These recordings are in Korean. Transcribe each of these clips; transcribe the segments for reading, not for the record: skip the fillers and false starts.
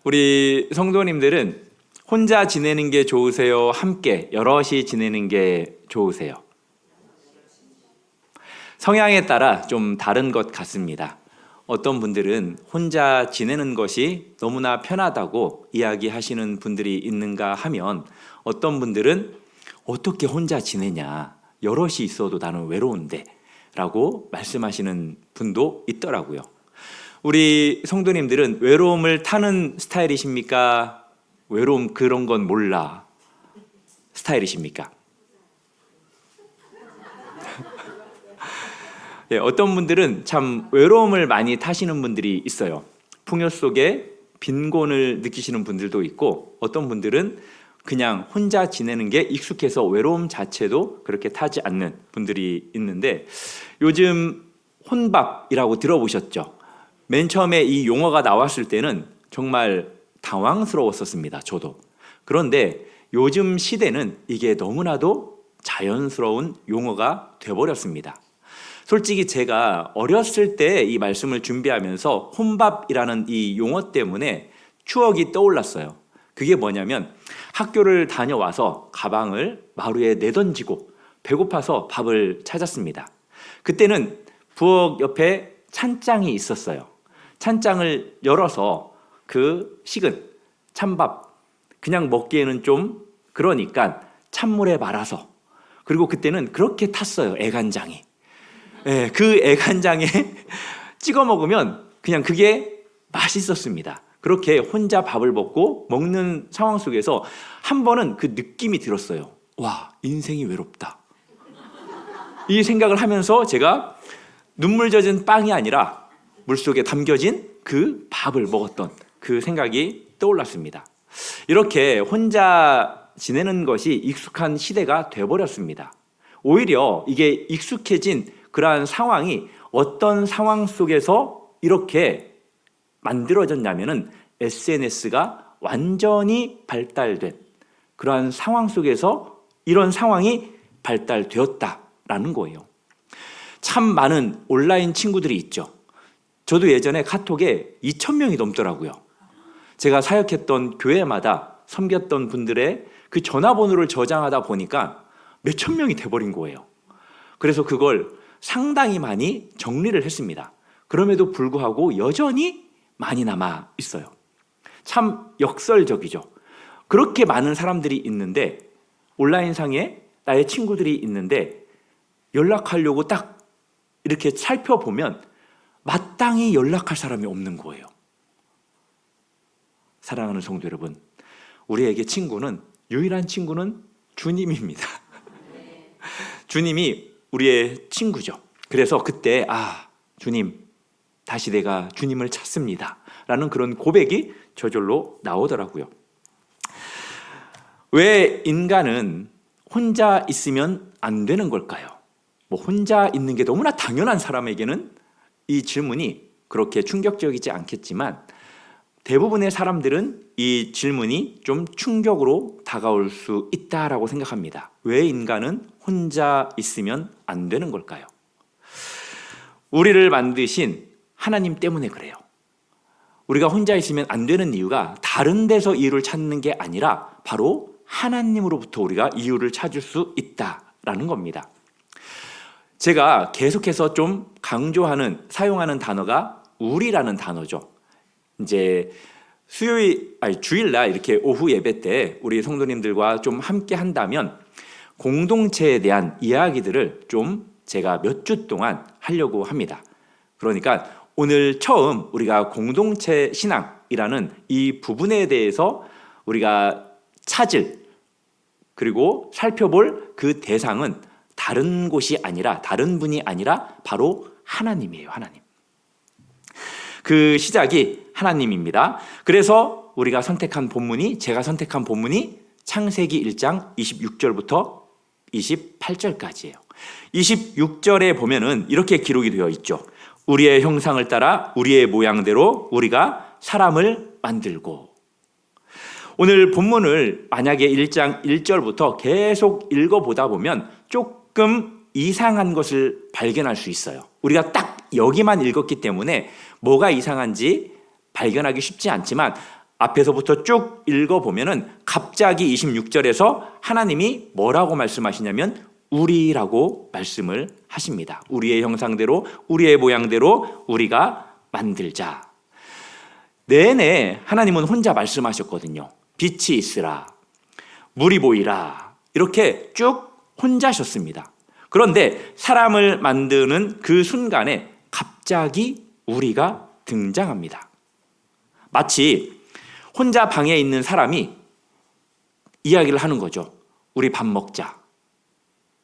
우리 성도님들은 혼자 지내는 게 좋으세요? 함께 여럿이 지내는 게 좋으세요? 성향에 따라 좀 다른 것 같습니다. 어떤 분들은 혼자 지내는 것이 너무나 편하다고 이야기하시는 분들이 있는가 하면, 어떤 분들은 어떻게 혼자 지내냐, 여럿이 있어도 나는 외로운데 라고 말씀하시는 분도 있더라고요. 우리 성도님들은 외로움을 타는 스타일이십니까? 외로움 그런 건 몰라 스타일이십니까? 예, 어떤 분들은 참 외로움을 많이 타시는 분들이 있어요. 풍요 속에 빈곤을 느끼시는 분들도 있고, 어떤 분들은 그냥 혼자 지내는 게 익숙해서 외로움 자체도 그렇게 타지 않는 분들이 있는데, 요즘 혼밥이라고 들어보셨죠? 맨 처음에 이 용어가 나왔을 때는 정말 당황스러웠었습니다. 저도. 그런데 요즘 시대는 이게 너무나도 자연스러운 용어가 돼버렸습니다. 솔직히 제가 어렸을 때 이 말씀을 준비하면서 혼밥이라는 이 용어 때문에 추억이 떠올랐어요. 그게 뭐냐면, 학교를 다녀와서 가방을 마루에 내던지고 배고파서 밥을 찾았습니다. 그때는 부엌 옆에 찬장이 있었어요. 찬장을 열어서 그 식은 찬밥 그냥 먹기에는 좀 그러니까 찬물에 말아서, 그리고 그때는 그렇게 탔어요, 애간장이. 예, 그 애간장에 찍어 먹으면 그냥 그게 맛있었습니다. 그렇게 혼자 밥을 먹고 먹는 상황 속에서 한 번은 그 느낌이 들었어요. 와, 인생이 외롭다. 이 생각을 하면서 제가 눈물 젖은 빵이 아니라 물속에 담겨진 그 밥을 먹었던 그 생각이 떠올랐습니다. 이렇게 혼자 지내는 것이 익숙한 시대가 돼버렸습니다. 오히려 이게 익숙해진 그러한 상황이 어떤 상황 속에서 이렇게 만들어졌냐면은 SNS가 완전히 발달된 그러한 상황 속에서 이런 상황이 발달되었다라는 거예요. 참 많은 온라인 친구들이 있죠. 저도 예전에 카톡에 2,000명이 넘더라고요. 제가 사역했던 교회마다 섬겼던 분들의 그 전화번호를 저장하다 보니까 몇천 명이 돼버린 거예요. 그래서 그걸 상당히 많이 정리를 했습니다. 그럼에도 불구하고 여전히 많이 남아 있어요. 참 역설적이죠. 그렇게 많은 사람들이 있는데, 온라인상에 나의 친구들이 있는데 연락하려고 딱 이렇게 살펴보면 마땅히 연락할 사람이 없는 거예요. 사랑하는 성도 여러분, 우리에게 친구는, 유일한 친구는 주님입니다. 주님이 우리의 친구죠. 그래서 그때 주님, 다시 내가 주님을 찾습니다 라는 그런 고백이 저절로 나오더라고요. 왜 인간은 혼자 있으면 안 되는 걸까요? 혼자 있는 게 너무나 당연한 사람에게는 이 질문이 그렇게 충격적이지 않겠지만, 대부분의 사람들은 이 질문이 좀 충격으로 다가올 수 있다라고 생각합니다. 왜 인간은 혼자 있으면 안 되는 걸까요? 우리를 만드신 하나님 때문에 그래요. 우리가 혼자 있으면 안 되는 이유가 다른 데서 이유를 찾는 게 아니라 바로 하나님으로부터 우리가 이유를 찾을 수 있다라는 겁니다. 제가 계속해서 좀 사용하는 단어가 우리라는 단어죠. 이제 주일날 이렇게 오후 예배 때 우리 성도님들과 좀 함께 한다면 공동체에 대한 이야기들을 좀 제가 몇 주 동안 하려고 합니다. 그러니까 오늘 처음 우리가 공동체 신앙이라는 이 부분에 대해서 우리가 그리고 살펴볼 그 대상은 다른 곳이 아니라, 다른 분이 아니라 바로 하나님이에요. 하나님. 그 시작이 하나님입니다. 그래서 제가 선택한 본문이 창세기 1장 26절부터 28절까지예요. 26절에 보면은 이렇게 기록이 되어 있죠. 우리의 형상을 따라 우리의 모양대로 우리가 사람을 만들고. 오늘 본문을 만약에 1장 1절부터 계속 읽어보다 보면 조금 이상한 것을 발견할 수 있어요. 우리가 딱 여기만 읽었기 때문에 뭐가 이상한지 발견하기 쉽지 않지만, 앞에서부터 쭉 읽어보면은 갑자기 26절에서 하나님이 뭐라고 말씀하시냐면 우리라고 말씀을 하십니다. 우리의 형상대로 우리의 모양대로 우리가 만들자. 내내 하나님은 혼자 말씀하셨거든요. 빛이 있으라, 물이 보이라, 이렇게 쭉 혼자셨습니다. 그런데 사람을 만드는 그 순간에 갑자기 우리가 등장합니다. 마치 혼자 방에 있는 사람이 이야기를 하는 거죠. 우리 밥 먹자.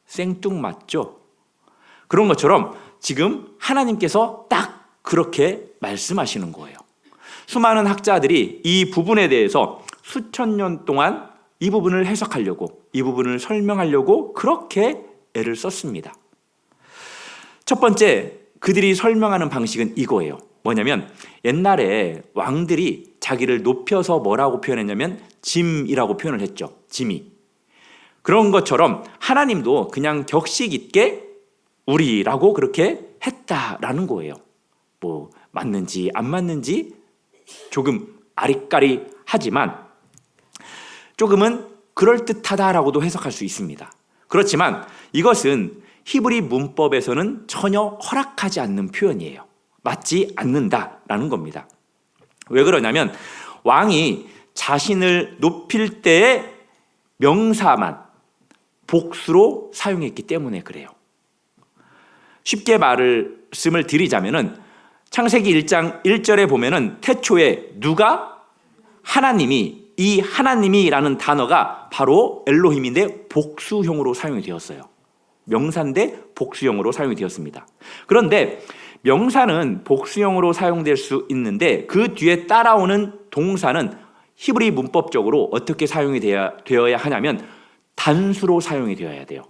생뚱맞죠? 그런 것처럼 지금 하나님께서 딱 그렇게 말씀하시는 거예요. 수많은 학자들이 이 부분에 대해서 수천 년 동안 이 부분을 해석하려고, 이 부분을 설명하려고 그렇게 애를 썼습니다. 첫 번째, 그들이 설명하는 방식은 이거예요. 뭐냐면 옛날에 왕들이 자기를 높여서 뭐라고 표현했냐면 짐이라고 표현을 했죠. 짐이. 그런 것처럼 하나님도 그냥 격식 있게 우리라고 그렇게 했다라는 거예요. 뭐 맞는지 안 맞는지 조금 아리까리하지만 조금은 그럴듯하다라고도 해석할 수 있습니다. 그렇지만 이것은 히브리 문법에서는 전혀 허락하지 않는 표현이에요. 맞지 않는다라는 겁니다. 왜 그러냐면 왕이 자신을 높일 때의 명사만 복수로 사용했기 때문에 그래요. 쉽게 말씀을 드리자면은 창세기 1장 1절에 보면은 태초에 누가? 하나님이, 이 하나님이라는 단어가 바로 엘로힘인데 복수형으로 사용이 되었어요. 명사인데 복수형으로 사용이 되었습니다. 그런데 명사는 복수형으로 사용될 수 있는데 그 뒤에 따라오는 동사는 히브리 문법적으로 어떻게 사용이 되어야 하냐면 단수로 사용이 되어야 돼요.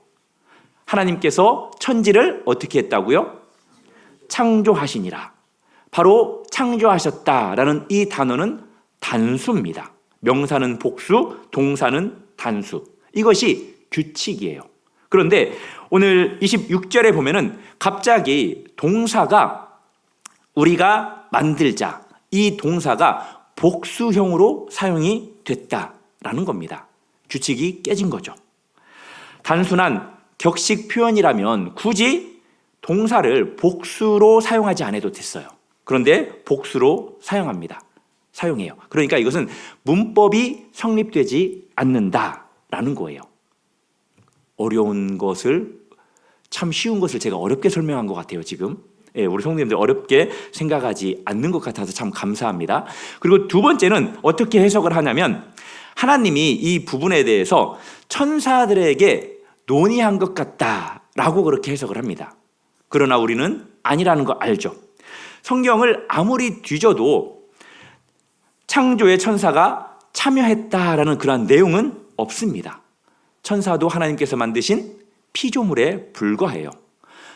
하나님께서 천지를 어떻게 했다고요? 창조하시니라. 바로 창조하셨다라는 이 단어는 단수입니다. 명사는 복수, 동사는 단수. 이것이 규칙이에요. 그런데 오늘 26절에 보면은 갑자기 동사가 우리가 만들자, 이 동사가 복수형으로 사용이 됐다라는 겁니다. 규칙이 깨진 거죠. 단순한 격식 표현이라면 굳이 동사를 복수로 사용하지 않아도 됐어요. 그런데 복수로 사용해요. 그러니까 이것은 문법이 성립되지 않는다라는 거예요. 어려운 것을, 참 쉬운 것을 제가 어렵게 설명한 것 같아요, 지금. 우리 성도님들 어렵게 생각하지 않는 것 같아서 참 감사합니다. 그리고 두 번째는 어떻게 해석을 하냐면 하나님이 이 부분에 대해서 천사들에게 논의한 것 같다라고 그렇게 해석을 합니다. 그러나 우리는 아니라는 거 알죠. 성경을 아무리 뒤져도 창조의 천사가 참여했다라는 그런 내용은 없습니다. 천사도 하나님께서 만드신 피조물에 불과해요.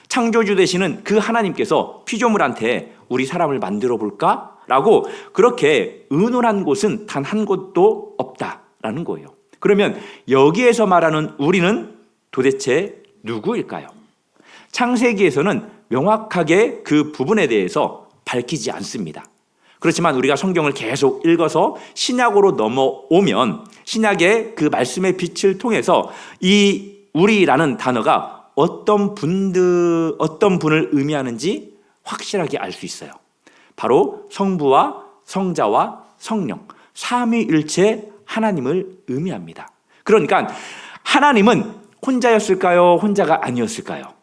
창조주 되시는 그 하나님께서 피조물한테 우리 사람을 만들어 볼까? 라고 그렇게 의논한 곳은 단 한 곳도 없다라는 거예요. 그러면 여기에서 말하는 우리는 도대체 누구일까요? 창세기에서는 명확하게 그 부분에 대해서 밝히지 않습니다. 그렇지만 우리가 성경을 계속 읽어서 신약으로 넘어오면 신약의 그 말씀의 빛을 통해서 이 우리라는 단어가 어떤 분을 의미하는지 확실하게 알 수 있어요. 바로 성부와 성자와 성령, 삼위일체 하나님을 의미합니다. 그러니까 하나님은 혼자였을까요? 혼자가 아니었을까요?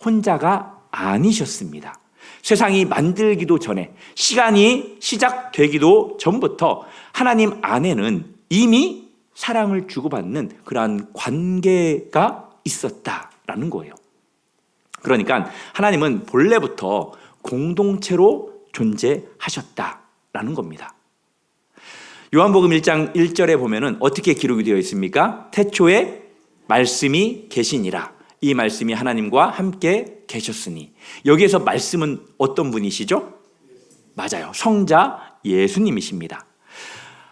혼자가 아니셨습니다. 세상이 만들기도 전에, 시간이 시작되기도 전부터 하나님 안에는 이미 사랑을 주고받는 그러한 관계가 있었다라는 거예요. 그러니까 하나님은 본래부터 공동체로 존재하셨다라는 겁니다. 요한복음 1장 1절에 보면은 어떻게 기록이 되어 있습니까? 태초에 말씀이 계시니라. 이 말씀이 하나님과 함께 계셨으니. 여기에서 말씀은 어떤 분이시죠? 맞아요. 성자 예수님이십니다.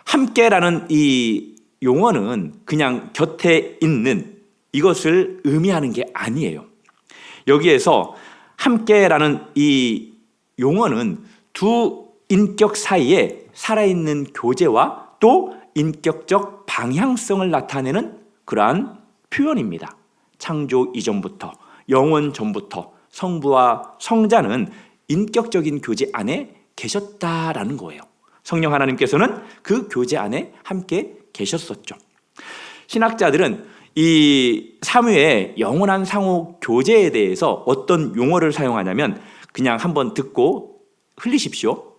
함께라는 이 용어는 그냥 곁에 있는 이것을 의미하는 게 아니에요. 여기에서 함께라는 이 용어는 두 인격 사이에 살아있는 교제와 또 인격적 방향성을 나타내는 그러한 표현입니다. 창조 이전부터, 영원 전부터 성부와 성자는 인격적인 교제 안에 계셨다라는 거예요. 성령 하나님께서는 그 교제 안에 함께 계셨었죠. 신학자들은 이 삼위의 영원한 상호 교제에 대해서 어떤 용어를 사용하냐면 그냥 한번 듣고 흘리십시오.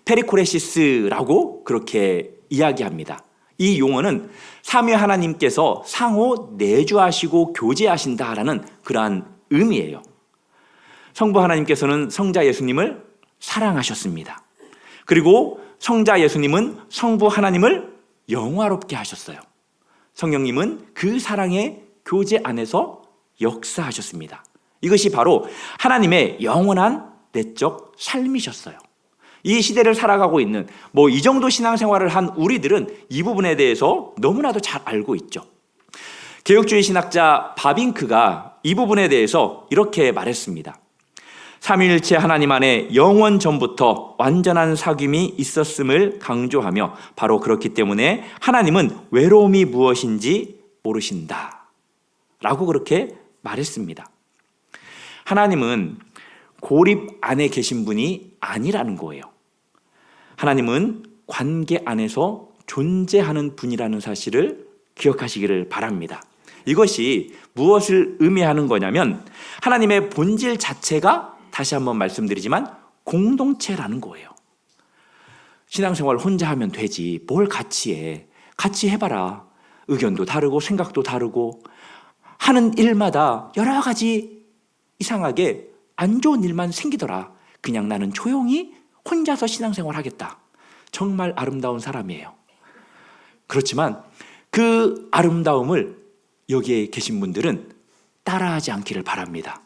페리코레시스라고 그렇게 이야기합니다. 이 용어는 삼위 하나님께서 상호 내주하시고 교제하신다라는 그러한 의미예요. 성부 하나님께서는 성자 예수님을 사랑하셨습니다. 그리고 성자 예수님은 성부 하나님을 영화롭게 하셨어요. 성령님은 그 사랑의 교제 안에서 역사하셨습니다. 이것이 바로 하나님의 영원한 내적 삶이셨어요. 이 시대를 살아가고 있는 이 정도 신앙생활을 한 우리들은 이 부분에 대해서 너무나도 잘 알고 있죠. 개혁주의 신학자 바빙크가 이 부분에 대해서 이렇게 말했습니다. 삼위일체 하나님 안에 영원 전부터 완전한 사귐이 있었음을 강조하며 바로 그렇기 때문에 하나님은 외로움이 무엇인지 모르신다 라고 그렇게 말했습니다. 하나님은 고립 안에 계신 분이 아니라는 거예요. 하나님은 관계 안에서 존재하는 분이라는 사실을 기억하시기를 바랍니다. 이것이 무엇을 의미하는 거냐면 하나님의 본질 자체가 다시 한번 말씀드리지만 공동체라는 거예요. 신앙생활 혼자 하면 되지 뭘 같이 해. 같이 해봐라. 의견도 다르고 생각도 다르고 하는 일마다 여러 가지 이상하게 안 좋은 일만 생기더라. 그냥 나는 조용히 혼자서 신앙생활 하겠다. 정말 아름다운 사람이에요. 그렇지만 그 아름다움을 여기에 계신 분들은 따라하지 않기를 바랍니다.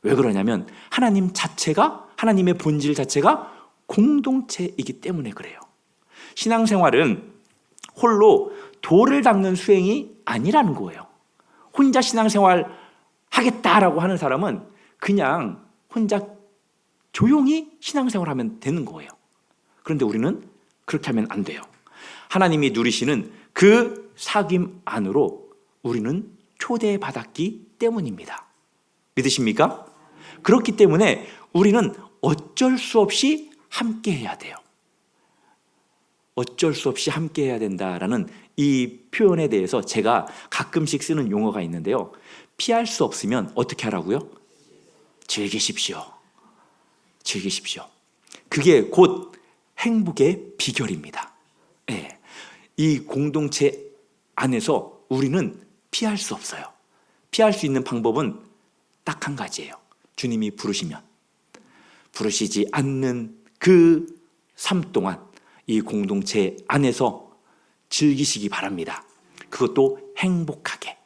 왜 그러냐면 하나님 자체가, 하나님의 본질 자체가 공동체이기 때문에 그래요. 신앙생활은 홀로 도를 닦는 수행이 아니라는 거예요. 혼자 신앙생활 하겠다라고 하는 사람은 그냥 혼자 조용히 신앙생활 하면 되는 거예요. 그런데 우리는 그렇게 하면 안 돼요. 하나님이 누리시는 그 사귐 안으로 우리는 초대받았기 때문입니다. 믿으십니까? 그렇기 때문에 우리는 어쩔 수 없이 함께 해야 돼요. 어쩔 수 없이 함께 해야 된다라는 이 표현에 대해서 제가 가끔씩 쓰는 용어가 있는데요. 피할 수 없으면 어떻게 하라고요? 즐기십시오. 즐기십시오. 그게 곧 행복의 비결입니다. 네. 이 공동체 안에서 우리는 피할 수 없어요. 피할 수 있는 방법은 딱 한 가지예요. 주님이 부르시면. 부르시지 않는 그 삶 동안 이 공동체 안에서 즐기시기 바랍니다. 그것도 행복하게.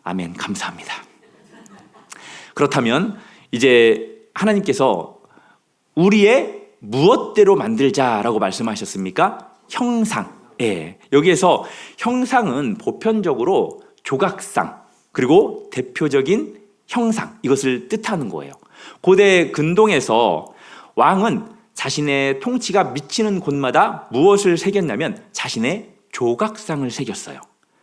아멘. 감사합니다. 그렇다면 이제 하나님께서 우리의 무엇대로 만들자라고 말씀하셨습니까? 형상. 예. 여기에서 형상은 보편적으로 조각상 그리고 대표적인 형상 이것을 뜻하는 거예요. 고대 근동에서 왕은 자신의 통치가 미치는 곳마다 무엇을 새겼냐면 자신의 조각상을 새겼어요.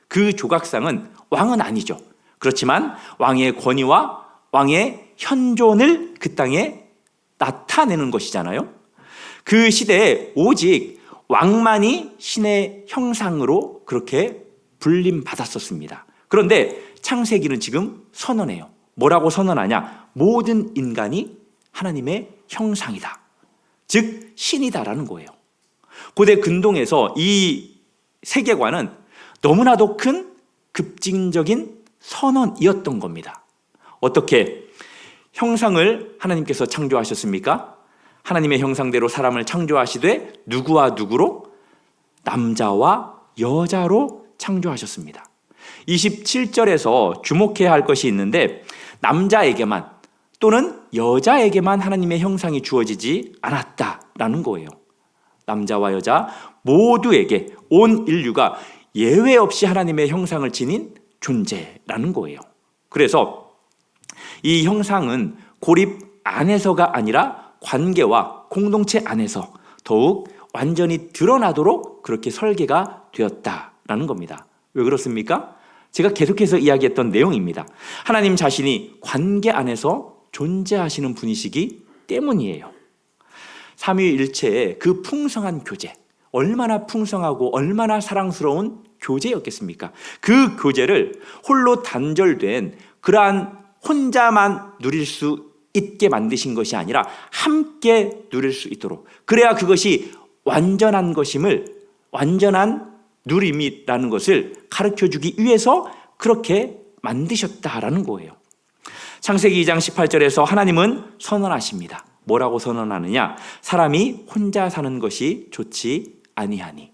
그 조각상은 왕은 아니죠. 그렇지만 왕의 권위와 왕의 현존을 그 땅에 나타내는 것이잖아요. 그 시대에 오직 왕만이 신의 형상으로 그렇게 불림받았었습니다. 그런데 창세기는 지금 선언해요. 뭐라고 선언하냐? 모든 인간이 하나님의 형상이다. 즉 신이다라는 거예요. 고대 근동에서 이 세계관은 너무나도 큰 급진적인 선언이었던 겁니다. 어떻게 형상을 하나님께서 창조하셨습니까? 하나님의 형상대로 사람을 창조하시되 누구와 누구로? 남자와 여자로 창조하셨습니다. 27절에서 주목해야 할 것이 있는데 남자에게만 또는 여자에게만 하나님의 형상이 주어지지 않았다라는 거예요. 남자와 여자 모두에게 온 인류가 예외 없이 하나님의 형상을 지닌 존재라는 거예요. 그래서 이 형상은 고립 안에서가 아니라 관계와 공동체 안에서 더욱 완전히 드러나도록 그렇게 설계가 되었다라는 겁니다. 왜 그렇습니까? 제가 계속해서 이야기했던 내용입니다. 하나님 자신이 관계 안에서 존재하시는 분이시기 때문이에요. 삼위일체의 그 풍성한 교제, 얼마나 풍성하고 얼마나 사랑스러운 교제였겠습니까? 그 교제를 홀로 단절된 그러한 혼자만 누릴 수 있게 만드신 것이 아니라 함께 누릴 수 있도록, 그래야 그것이 완전한 것임을, 완전한 누림이라는 것을 가르쳐주기 위해서 그렇게 만드셨다라는 거예요. 창세기 2장 18절에서 하나님은 선언하십니다. 뭐라고 선언하느냐? 사람이 혼자 사는 것이 좋지 아니하니.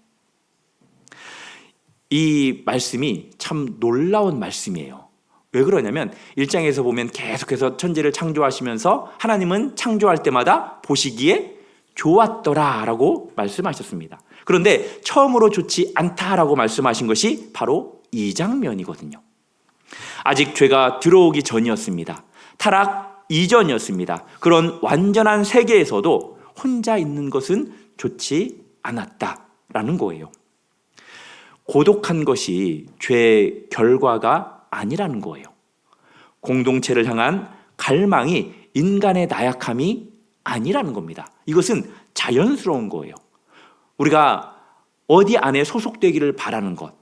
이 말씀이 참 놀라운 말씀이에요. 왜 그러냐면 1장에서 보면 계속해서 천지를 창조하시면서 하나님은 창조할 때마다 보시기에 좋았더라 라고 말씀하셨습니다. 그런데 처음으로 좋지 않다라고 말씀하신 것이 바로 이 장면이거든요. 아직 죄가 들어오기 전이었습니다. 타락 이전이었습니다. 그런 완전한 세계에서도 혼자 있는 것은 좋지 않았다라는 거예요. 고독한 것이 죄의 결과가 아니라는 거예요. 공동체를 향한 갈망이 인간의 나약함이 아니라는 겁니다. 이것은 자연스러운 거예요. 우리가 어디 안에 소속되기를 바라는 것,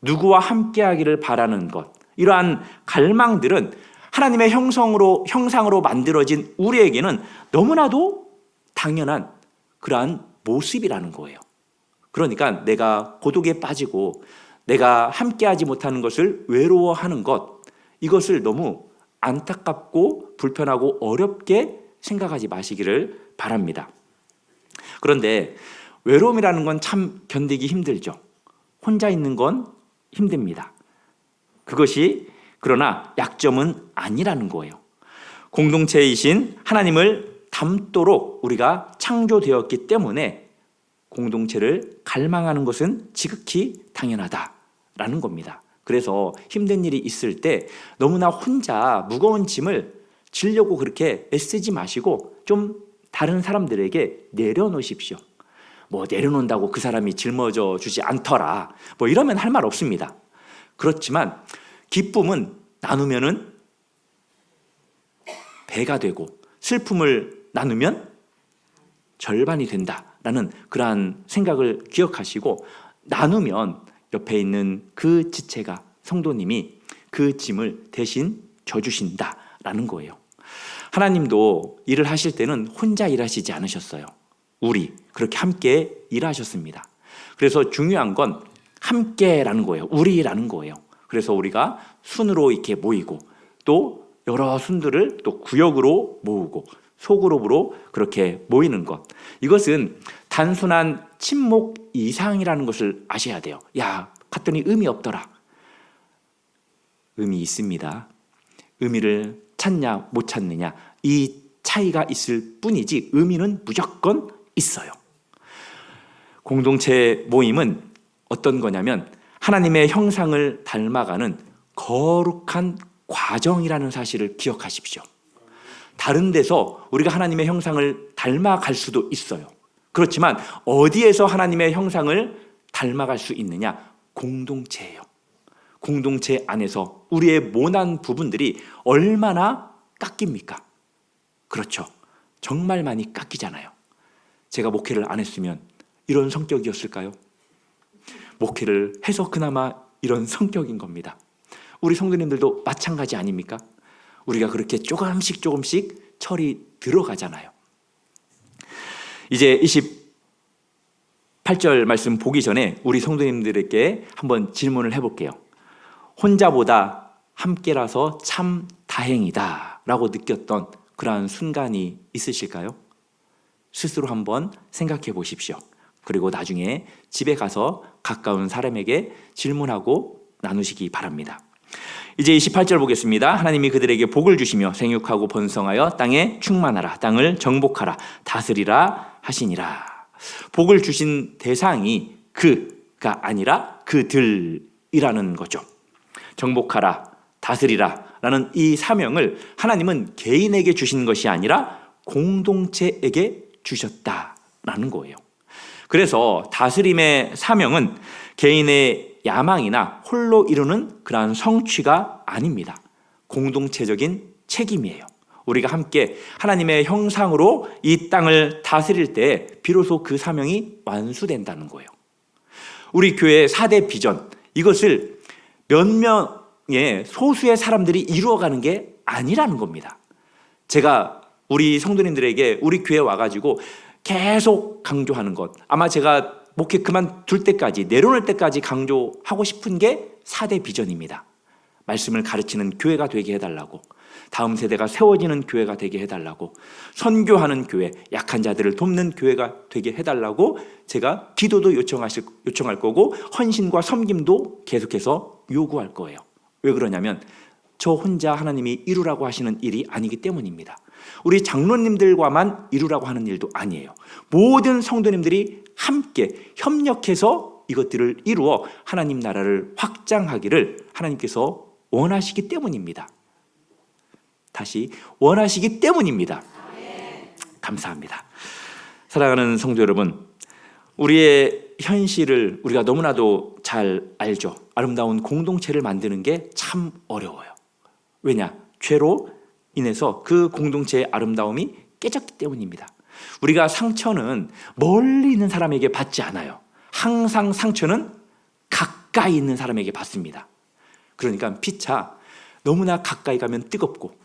누구와 함께하기를 바라는 것, 이러한 갈망들은 하나님의 형상으로 만들어진 우리에게는 너무나도 당연한 그러한 모습이라는 거예요. 그러니까 내가 고독에 빠지고 내가 함께하지 못하는 것을 외로워하는 것, 이것을 너무 안타깝고 불편하고 어렵게 생각하지 마시기를 바랍니다. 그런데 외로움이라는 건 참 견디기 힘들죠. 혼자 있는 건 힘듭니다. 그것이 그러나 약점은 아니라는 거예요. 공동체이신 하나님을 닮도록 우리가 창조되었기 때문에 공동체를 갈망하는 것은 지극히 당연하다라는 겁니다. 그래서 힘든 일이 있을 때 너무나 혼자 무거운 짐을 지려고 그렇게 애쓰지 마시고 좀 다른 사람들에게 내려놓으십시오. 뭐 내려놓는다고 그 사람이 짊어져 주지 않더라, 뭐 이러면 할 말 없습니다. 그렇지만 기쁨은 나누면은 배가 되고 슬픔을 나누면 절반이 된다라는 그러한 생각을 기억하시고, 나누면 옆에 있는 그 지체가, 성도님이 그 짐을 대신 져주신다라는 거예요. 하나님도 일을 하실 때는 혼자 일하시지 않으셨어요. 우리 그렇게 함께 일하셨습니다. 그래서 중요한 건 함께라는 거예요. 우리라는 거예요. 그래서 우리가 순으로 이렇게 모이고 또 여러 순들을 또 구역으로 모으고 소그룹으로 그렇게 모이는 것, 이것은 단순한 친목 이상이라는 것을 아셔야 돼요. 야, 갔더니 의미 없더라. 의미 있습니다. 의미를 찾냐 못 찾느냐, 이 차이가 있을 뿐이지 의미는 무조건 있어요. 공동체 모임은 어떤 거냐면 하나님의 형상을 닮아가는 거룩한 과정이라는 사실을 기억하십시오. 다른 데서 우리가 하나님의 형상을 닮아갈 수도 있어요. 그렇지만 어디에서 하나님의 형상을 닮아갈 수 있느냐? 공동체예요. 공동체 안에서 우리의 모난 부분들이 얼마나 깎입니까? 그렇죠. 정말 많이 깎이잖아요. 제가 목회를 안 했으면 이런 성격이었을까요? 목회를 해서 그나마 이런 성격인 겁니다. 우리 성도님들도 마찬가지 아닙니까? 우리가 그렇게 조금씩 철이 들어가잖아요. 이제 28절 말씀 보기 전에 우리 성도님들에게 한번 질문을 해볼게요. 혼자보다 함께라서 참 다행이다 라고 느꼈던 그러한 순간이 있으실까요? 스스로 한번 생각해 보십시오. 그리고 나중에 집에 가서 가까운 사람에게 질문하고 나누시기 바랍니다. 이제 28절 보겠습니다. 하나님이 그들에게 복을 주시며 생육하고 번성하여 땅에 충만하라, 땅을 정복하라, 다스리라 하시니라. 복을 주신 대상이 그가 아니라 그들이라는 거죠. 정복하라, 다스리라 라는 이 사명을 하나님은 개인에게 주신 것이 아니라 공동체에게 주셨다라는 거예요. 그래서 다스림의 사명은 개인의 야망이나 홀로 이루는 그러한 성취가 아닙니다. 공동체적인 책임이에요. 우리가 함께 하나님의 형상으로 이 땅을 다스릴 때 비로소 그 사명이 완수된다는 거예요. 우리 교회의 4대 비전, 이것을 몇 명의 소수의 사람들이 이루어가는 게 아니라는 겁니다. 제가 우리 성도님들에게 우리 교회에 와가지고 계속 강조하는 것, 아마 제가 목회 그만둘 때까지, 내려놓을 때까지 강조하고 싶은 게 4대 비전입니다. 말씀을 가르치는 교회가 되게 해달라고, 다음 세대가 세워지는 교회가 되게 해달라고, 선교하는 교회, 약한 자들을 돕는 교회가 되게 해달라고 제가 기도도 요청할 거고 헌신과 섬김도 계속해서 요구할 거예요. 왜 그러냐면 저 혼자 하나님이 이루라고 하시는 일이 아니기 때문입니다. 우리 장로님들과만 이루라고 하는 일도 아니에요. 모든 성도님들이 함께 협력해서 이것들을 이루어 하나님 나라를 확장하기를 하나님께서 원하시기 때문입니다. 다시 원하시기 때문입니다. 감사합니다. 사랑하는 성도 여러분, 우리의 현실을 우리가 너무나도 잘 알죠. 아름다운 공동체를 만드는 게 참 어려워요. 왜냐? 죄로 인해서 그 공동체의 아름다움이 깨졌기 때문입니다. 우리가 상처는 멀리 있는 사람에게 받지 않아요. 항상 상처는 가까이 있는 사람에게 받습니다. 그러니까 피차 너무나 가까이 가면 뜨겁고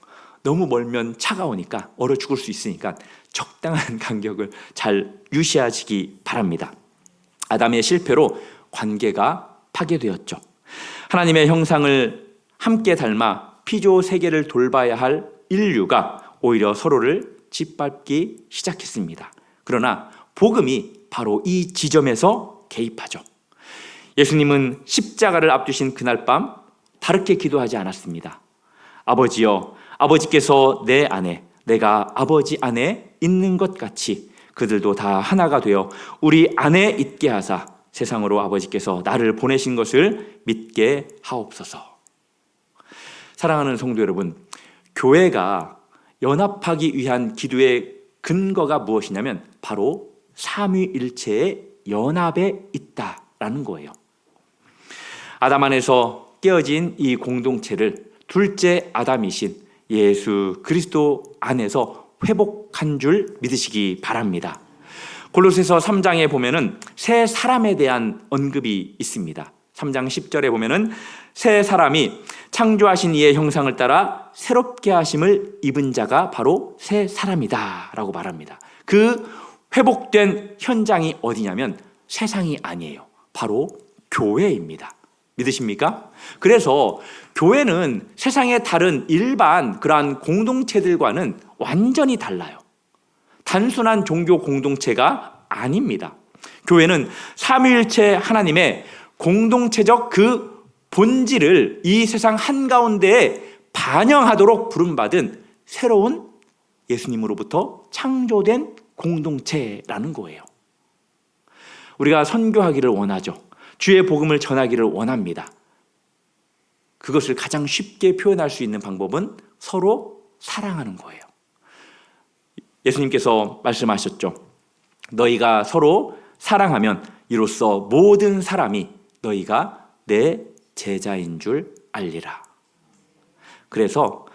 너무 멀면 차가우니까 얼어 죽을 수 있으니까 적당한 간격을 잘 유지하시기 바랍니다. 아담의 실패로 관계가 파괴되었죠. 하나님의 형상을 함께 닮아 피조 세계를 돌봐야 할 인류가 오히려 서로를 짓밟기 시작했습니다. 그러나 복음이 바로 이 지점에서 개입하죠. 예수님은 십자가를 앞두신 그날 밤 다르게 기도하지 않았습니다. 아버지여, 아버지께서 내 안에, 내가 아버지 안에 있는 것 같이 그들도 다 하나가 되어 우리 안에 있게 하사 세상으로 아버지께서 나를 보내신 것을 믿게 하옵소서. 사랑하는 성도 여러분, 교회가 연합하기 위한 기도의 근거가 무엇이냐면 바로 삼위일체의 연합에 있다라는 거예요. 아담 안에서 깨어진 이 공동체를 둘째 아담이신 예수 그리스도 안에서 회복한 줄 믿으시기 바랍니다. 골로새서 3장에 보면은 새 사람에 대한 언급이 있습니다. 3장 10절에 보면은 새 사람이 창조하신 이의 형상을 따라 새롭게 하심을 입은 자가 바로 새 사람이다 라고 말합니다. 그 회복된 현장이 어디냐면 세상이 아니에요. 바로 교회입니다. 믿으십니까? 그래서 교회는 세상의 다른 일반 그러한 공동체들과는 완전히 달라요. 단순한 종교 공동체가 아닙니다. 교회는 삼위일체 하나님의 공동체적 그 본질을 이 세상 한가운데에 반영하도록 부름받은 새로운 예수님으로부터 창조된 공동체라는 거예요. 우리가 선교하기를 원하죠. 주의 복음을 전하기를 원합니다. 그것을 가장 쉽게 표현할 수 있는 방법은 서로 사랑하는 거예요. 예수님께서 말씀하셨죠. 너희가 서로 사랑하면 이로써 모든 사람이 너희가 내 제자인 줄 알리라. 그래서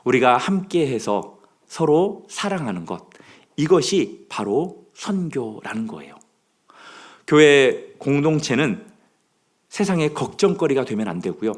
우리가 함께해서 서로 사랑하는 것, 이것이 바로 선교라는 거예요. 교회 공동체는 세상의 걱정거리가 되면 안 되고요.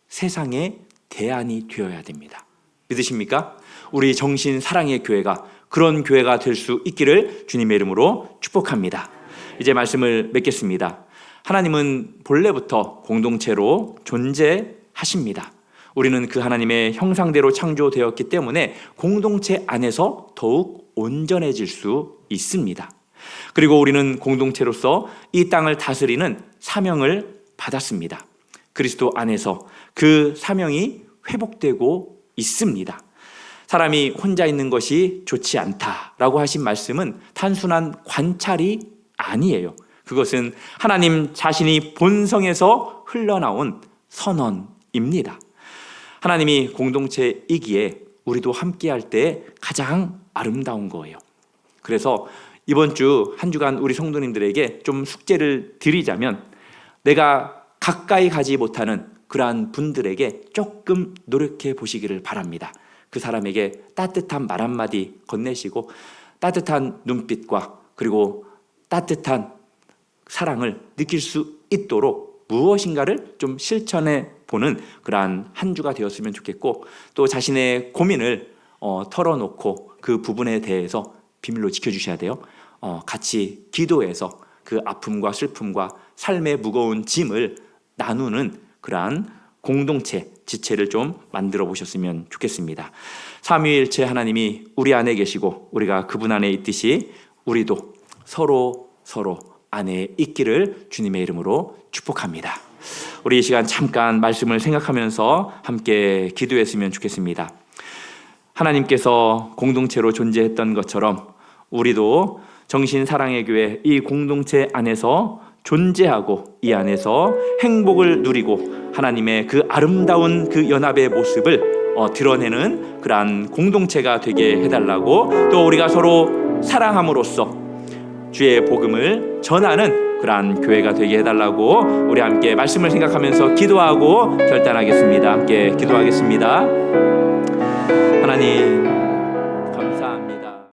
세상의 대안이 되어야 됩니다. 믿으십니까? 우리 정신 사랑의 교회가 그런 교회가 될 수 있기를 주님의 이름으로 축복합니다. 이제 말씀을 맺겠습니다. 하나님은 본래부터 공동체로 존재하십니다. 우리는 그 하나님의 형상대로 창조되었기 때문에 공동체 안에서 더욱 온전해질 수 있습니다. 그리고 우리는 공동체로서 이 땅을 다스리는 사명을 받았습니다. 그리스도 안에서 그 사명이 회복되고 있습니다. 사람이 혼자 있는 것이 좋지 않다라고 하신 말씀은 단순한 관찰이 아니에요. 그것은 하나님 자신이 본성에서 흘러나온 선언입니다. 하나님이 공동체이기에 우리도 함께할 때 가장 아름다운 거예요. 그래서 이번 주 한 주간 우리 성도님들에게 좀 숙제를 드리자면, 내가 가까이 가지 못하는 그러한 분들에게 조금 노력해 보시기를 바랍니다. 그 사람에게 따뜻한 말 한마디 건네시고 따뜻한 눈빛과 그리고 따뜻한 사랑을 느낄 수 있도록 무엇인가를 좀 실천해 보는 그러한 한 주가 되었으면 좋겠고, 또 자신의 고민을 털어놓고 그 부분에 대해서 비밀로 지켜주셔야 돼요. 같이 기도해서 그 아픔과 슬픔과 삶의 무거운 짐을 나누는 그러한 공동체, 지체를 좀 만들어 보셨으면 좋겠습니다. 삼위일체 하나님이 우리 안에 계시고 우리가 그분 안에 있듯이 우리도 서로 안에 있기를 주님의 이름으로 축복합니다. 우리 이 시간 잠깐 말씀을 생각하면서 함께 기도했으면 좋겠습니다. 하나님께서 공동체로 존재했던 것처럼 우리도 정신사랑의 교회 이 공동체 안에서 존재하고 이 안에서 행복을 누리고 하나님의 그 아름다운 그 연합의 모습을 드러내는 그러한 공동체가 되게 해달라고, 또 우리가 서로 사랑함으로써 주의 복음을 전하는 그러한 교회가 되게 해달라고 우리 함께 말씀을 생각하면서 기도하고 결단하겠습니다. 함께 기도하겠습니다. 하나님,